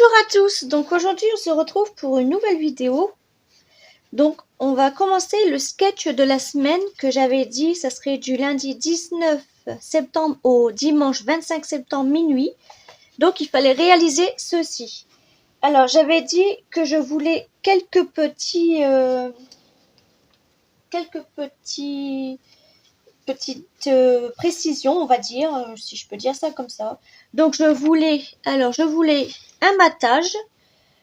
Bonjour à tous, donc aujourd'hui on se retrouve pour une nouvelle vidéo. Donc on va commencer le sketch de la semaine que j'avais dit, ça serait du lundi 19 septembre au dimanche 25 septembre minuit. Donc il fallait réaliser ceci. Alors j'avais dit que je voulais quelques petites précisions, on va dire, si je peux dire ça comme ça. Donc je voulais un matage.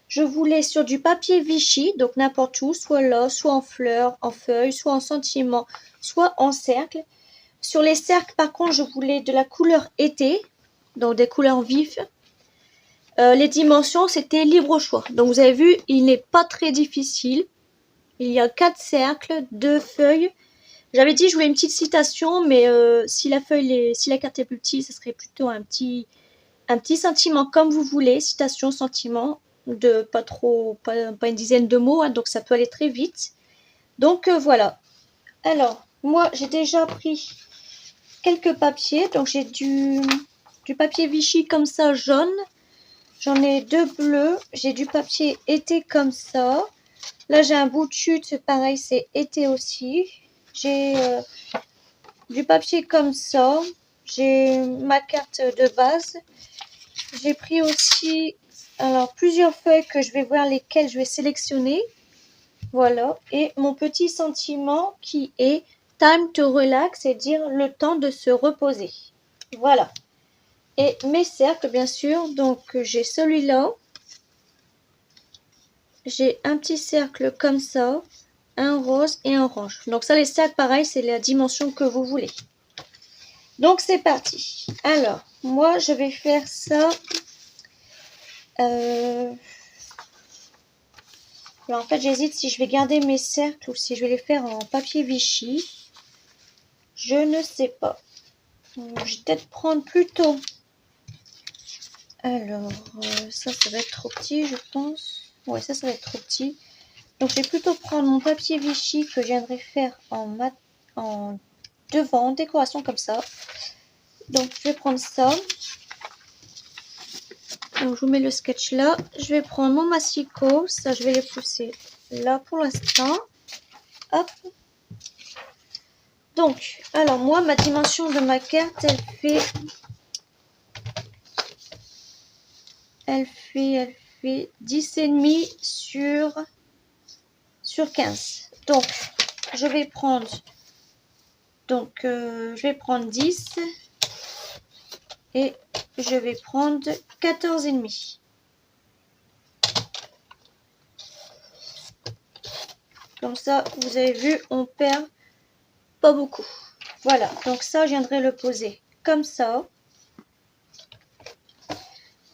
Je voulais sur du papier Vichy, donc n'importe où, soit là, soit en fleurs, en feuilles, soit en sentiments, soit en cercle. Sur les cercles, par contre, je voulais de la couleur été, donc des couleurs vives. Les dimensions, c'était libre au choix. Donc vous avez vu, il n'est pas très difficile. Il y a 4 cercles, 2 feuilles. J'avais dit je voulais une petite citation, mais si la carte est plus petite, ce serait plutôt un petit sentiment comme vous voulez, citation, sentiment, de pas une dizaine de mots, hein, donc ça peut aller très vite. Donc voilà. Alors, moi j'ai déjà pris quelques papiers, donc j'ai du papier Vichy comme ça jaune, j'en ai 2 bleus, j'ai du papier été comme ça. Là j'ai un bout de chute, pareil c'est été aussi. J'ai du papier comme ça, j'ai ma carte de base. J'ai pris aussi plusieurs feuilles que je vais voir lesquelles je vais sélectionner. Voilà. Et mon petit sentiment qui est time to relax, c'est-à-dire le temps de se reposer. Voilà. Et mes cercles, bien sûr. Donc, j'ai celui-là. J'ai un petit cercle comme ça, un rose et un orange. Donc ça, les cercles, pareil, c'est la dimension que vous voulez. Donc, c'est parti. Alors, moi, je vais faire ça... Alors en fait, j'hésite si je vais garder mes cercles ou si je vais les faire en papier Vichy. Je ne sais pas. Je vais peut-être prendre plutôt. Alors, ça va être trop petit, je pense. Ouais, ça va être trop petit. Donc, je vais plutôt prendre mon papier Vichy que je viendrai faire en devant, en décoration comme ça. Donc, je vais prendre ça. Donc, je vous mets le sketch là. Je vais prendre mon massicot. Ça, je vais les pousser là pour l'instant. Hop. Donc, alors moi, ma dimension de ma carte, elle fait 10,5 sur 15. Donc, je vais prendre 10 et je vais prendre 14,5. Comme ça, vous avez vu, on perd pas beaucoup. Voilà, donc ça, je viendrai le poser comme ça.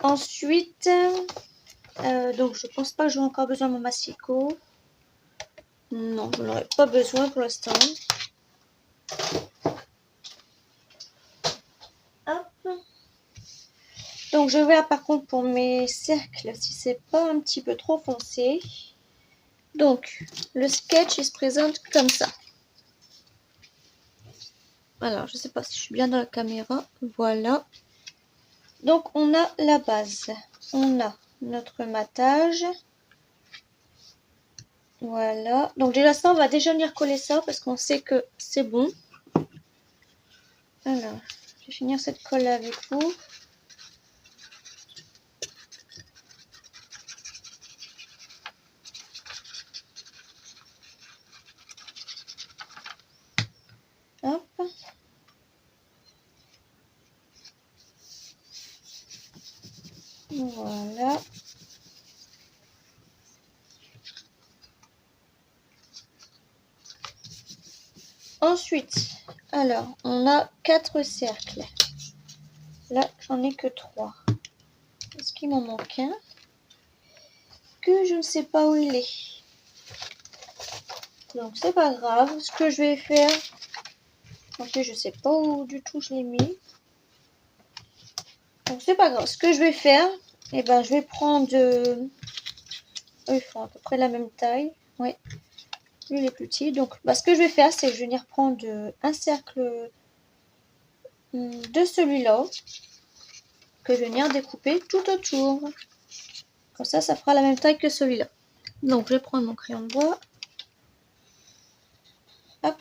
Ensuite, donc je pense pas que j'ai encore besoin de mon massicot. Non, je n'en aurai pas besoin pour l'instant. Hop. Donc je vais voir par contre pour mes cercles si c'est pas un petit peu trop foncé. Donc le sketch il se présente comme ça. Alors je sais pas si je suis bien dans la caméra. Voilà. Donc on a la base. On a notre matage. Voilà. Donc déjà ça on va déjà venir coller ça parce qu'on sait que c'est bon. Alors je vais finir cette colle avec vous. Hop. Voilà. Ensuite, alors, on a 4 cercles. Là, j'en ai que 3. Est-ce qu'il m'en manque un? Que je ne sais pas où il est. Donc, c'est pas grave. Ce que je vais faire... En fait, je sais pas où du tout je l'ai mis. Donc, c'est pas grave. Ce que je vais faire, eh ben, je vais prendre... Ils font à peu près la même taille. Ouais. Lui, il est plus petit. Donc, ce que je vais faire, c'est que je vais venir prendre un cercle de celui-là que je vais venir découper tout autour. Comme ça fera la même taille que celui-là. Donc je vais prendre mon crayon de bois. Hop.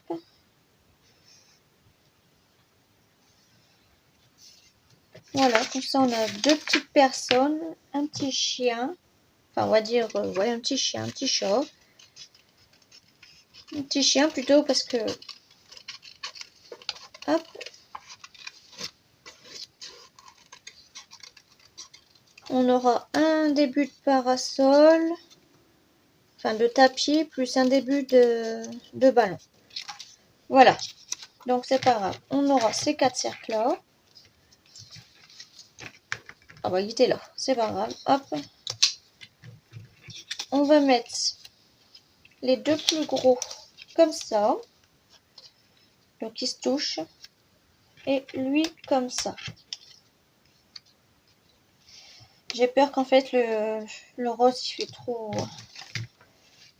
Voilà, comme ça on a deux petites personnes, un petit chien. Enfin on va dire, ouais, un petit chien, un petit chat. Un petit chien plutôt parce que... Hop. On aura un début de parasol, enfin de tapis, plus un début de ballon. Voilà, donc c'est pas grave. On aura ces 4 cercles-là. Ah bah il était là, c'est pas grave. Hop. On va mettre les deux plus gros comme ça. Donc ils se touchent. Et lui comme ça. J'ai peur qu'en fait le rose il fait trop...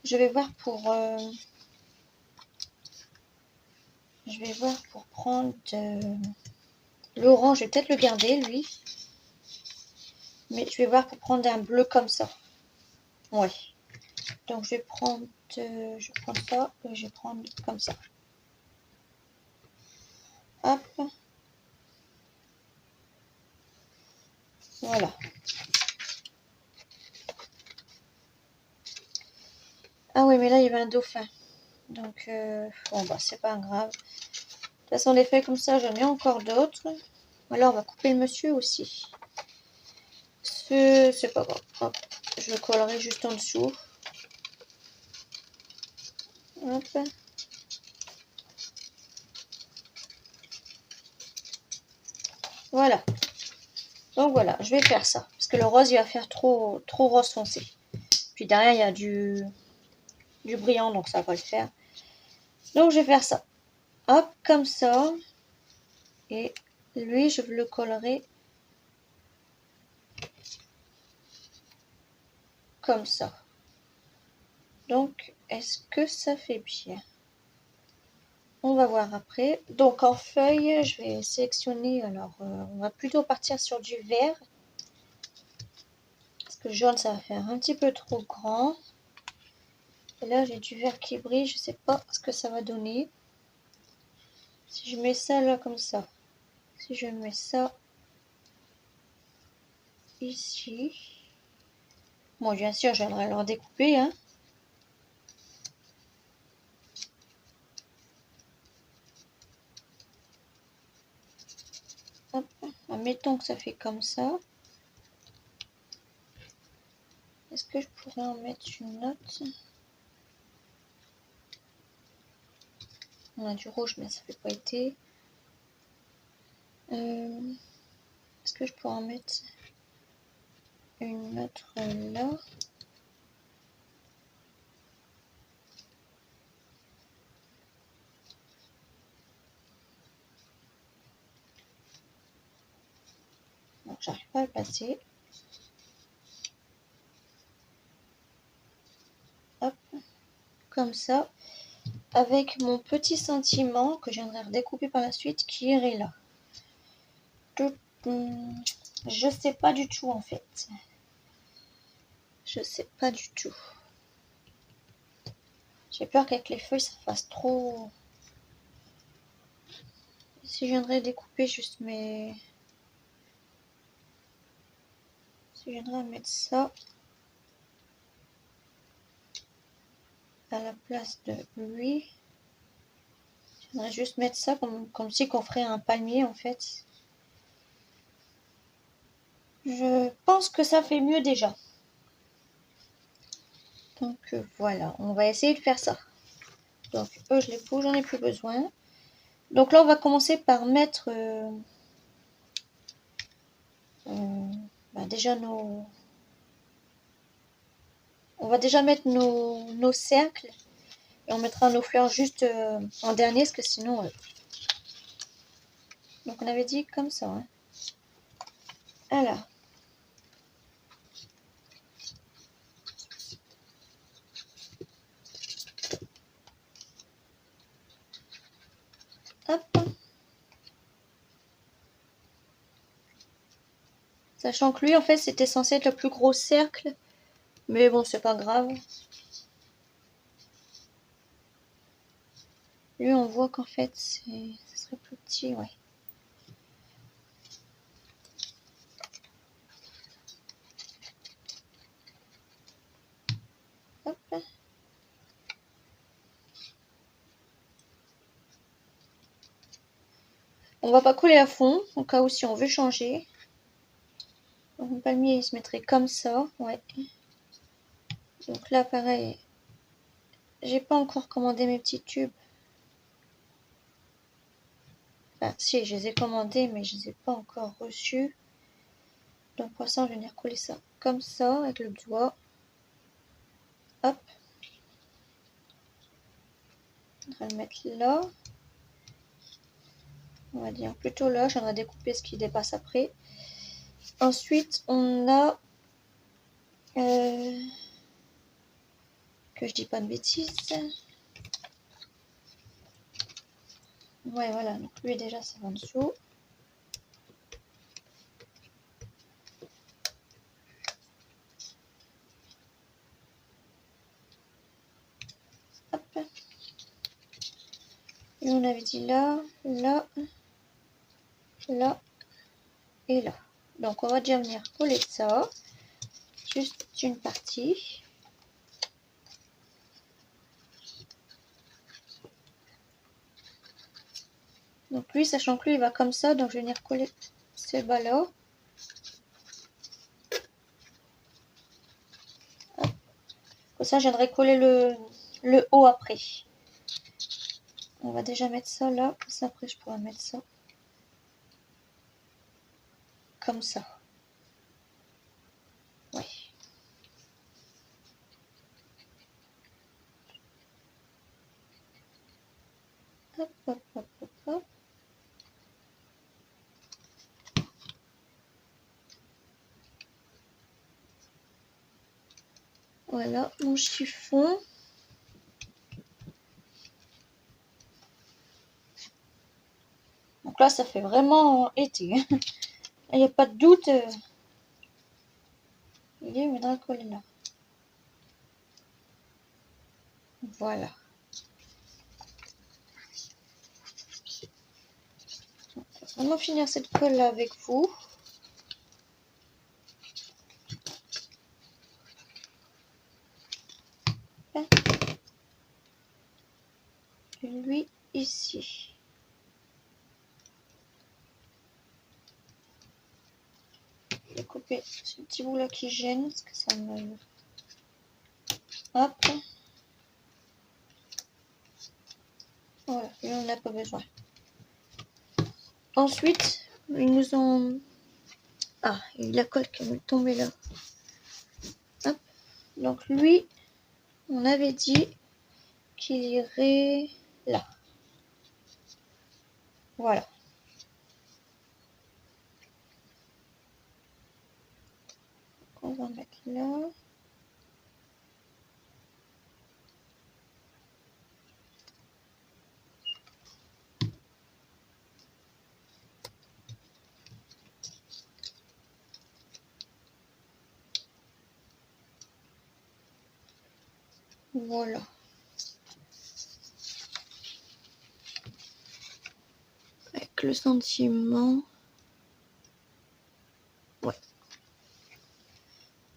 Je vais voir pour... Je vais voir pour prendre l'orange. Je vais peut-être le garder lui. Mais je vais voir pour prendre un bleu comme ça. Ouais. Donc je vais prendre ça et je vais prendre comme ça. Hop. Voilà. Ah oui, mais là il y avait un dauphin. Donc bon bah c'est pas grave. De toute façon les feuilles comme ça j'en ai encore d'autres. Alors on va couper le monsieur aussi. C'est pas grave. Hop. Je le collerai juste en dessous. Hop. Voilà. Donc voilà, je vais faire ça. Parce que le rose, il va faire trop rose foncé. Puis derrière, il y a du brillant, donc ça va pas le faire. Donc je vais faire ça. Hop, comme ça. Et lui, je le collerai comme ça. Donc, est-ce que ça fait bien? On va voir après. Donc en feuille, je vais sélectionner. Alors, on va plutôt partir sur du vert. Parce que jaune, ça va faire un petit peu trop grand. Et là, j'ai du vert qui brille. Je sais pas ce que ça va donner. Si je mets ça là comme ça. Si je mets ça ici. Bon, bien sûr, je viendrai le redécouper. Hein. Hop. Admettons que ça fait comme ça. Est-ce que je pourrais en mettre une autre? On a du rouge, mais ça fait pas été. Est-ce que je pourrais en mettre une autre là? Donc, j'arrive pas à le passer. Hop. Comme ça. Avec mon petit sentiment que je viendrai redécouper par la suite qui irait là. Je sais pas du tout en fait. Je sais pas du tout. J'ai peur qu'avec les feuilles ça fasse trop. Si je viendrais découper juste mes... Si je viendrais mettre ça à la place de lui. Je viendrais juste mettre ça comme si qu'on ferait un palmier en fait. Je pense que ça fait mieux déjà. Donc voilà, on va essayer de faire ça. Donc eux je les fous, j'en ai plus besoin. Donc là on va commencer par mettre déjà nos... On va déjà mettre nos cercles. Et on mettra nos fleurs juste en dernier parce que sinon... Donc on avait dit comme ça. Hein. Alors. Hop. Sachant que lui, en fait, c'était censé être le plus gros cercle. Mais bon, c'est pas grave. Lui, on voit qu'en fait, ça serait plus petit, ouais. Hop. On va pas coller à fond, au cas où si on veut changer. Donc, le palmier, il se mettrait comme ça, ouais. Donc là, pareil, j'ai pas encore commandé mes petits tubes. Enfin, si, je les ai commandés, mais je les ai pas encore reçus. Donc pour ça, je vais venir coller ça comme ça, avec le doigt. Hop. On va le mettre là. On va dire plutôt là, j'aimerais découper ce qui dépasse après. Ensuite, on a... que je dis pas de bêtises. Ouais, voilà, donc lui déjà, c'est en dessous. Hop. Et on avait dit là, là, là et là. Donc on va déjà venir coller ça. Juste une partie. Donc lui, sachant que lui, il va comme ça, donc je vais venir coller ce bas là. Comme ça, je viendrai coller le haut après. On va déjà mettre ça là. Comme ça, après, je pourrais mettre ça. Comme ça. Ouais. Hop, hop, hop, hop, hop. Voilà, mon chiffon. Donc là, ça fait vraiment été. Il n'y a pas de doute. Il est, viendra coller là. Voilà. On va finir cette colle là avec vous. Et lui ici. Je vais couper ce petit bout là qui gêne parce que ça me... Hop. Voilà, lui on n'a pas besoin. Ensuite, ils nous ont... Ah, il y a la colle qui est tombée là. Hop. Donc lui, on avait dit qu'il irait là. Voilà. On va mettre là. Voilà. Avec le sentiment. Ouais.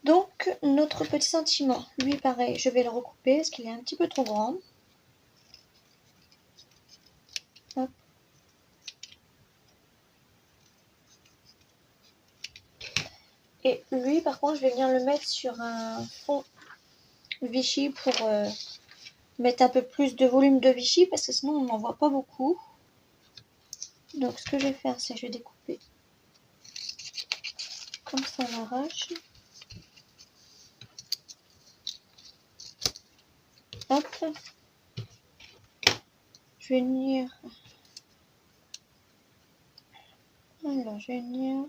Donc, notre petit sentiment. Lui, pareil, je vais le recouper parce qu'il est un petit peu trop grand. Hop. Et lui, par contre, je vais venir le mettre sur un fond Vichy pour mettre un peu plus de volume de Vichy parce que sinon on n'en voit pas beaucoup. Donc ce que je vais faire, c'est que je vais découper comme ça à l'arrache. Hop. Je vais venir... Alors, je vais venir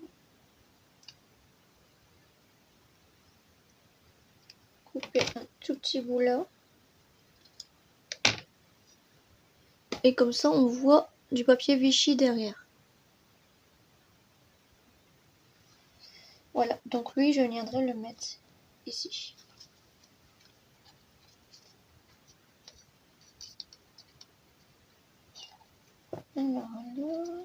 couper un tout petit bout là. Et comme ça, on voit du papier Vichy derrière. Voilà, donc lui, je viendrai le mettre ici. Alors là.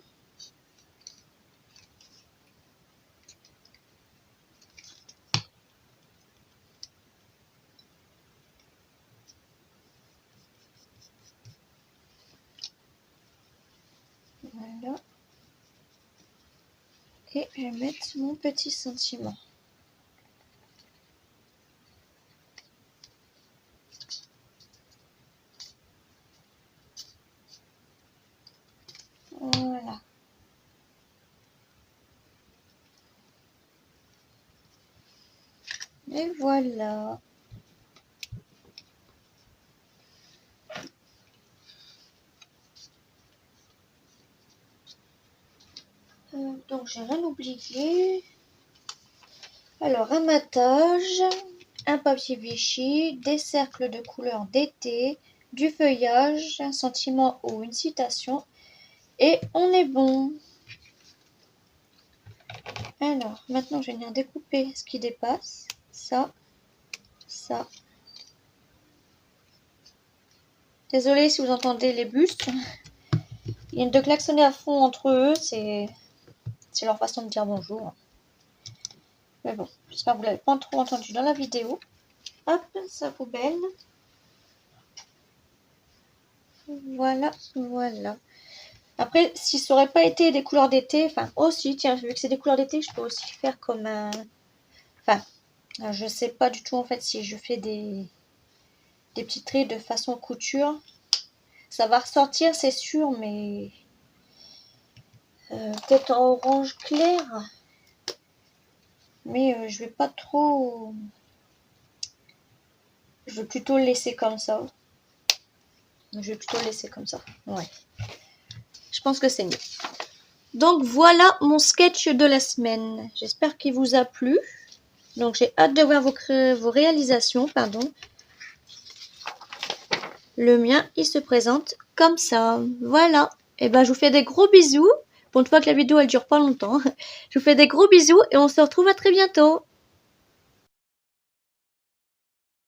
Voilà. Et je vais mettre mon petit sentiment. Voilà. Et voilà. Donc j'ai rien oublié. Alors un matage, un papier Vichy, des cercles de couleur d'été, du feuillage, un sentiment ou une citation. Et on est bon. Alors, maintenant, je vais venir découper ce qui dépasse. Ça, ça. Désolée si vous entendez les bustes. Ils viennent de klaxonner à fond entre eux. C'est leur façon de dire bonjour. Mais bon, j'espère que vous ne l'avez pas trop entendu dans la vidéo. Hop, sa poubelle. Voilà, voilà. Après, si ça n'aurait pas été des couleurs d'été, enfin aussi, tiens, vu que c'est des couleurs d'été, je peux aussi faire comme un... Enfin, je sais pas du tout en fait si je fais des petits traits de façon couture. Ça va ressortir, c'est sûr, mais peut-être en orange clair. Mais je vais pas trop... Je vais plutôt le laisser comme ça. Ouais. Je pense que c'est mieux. Donc voilà mon sketch de la semaine. J'espère qu'il vous a plu. Donc j'ai hâte de voir vos réalisations. Pardon. Le mien, il se présente comme ça. Voilà. Et ben je vous fais des gros bisous. Pour une fois que la vidéo elle dure pas longtemps. Je vous fais des gros bisous et on se retrouve à très bientôt.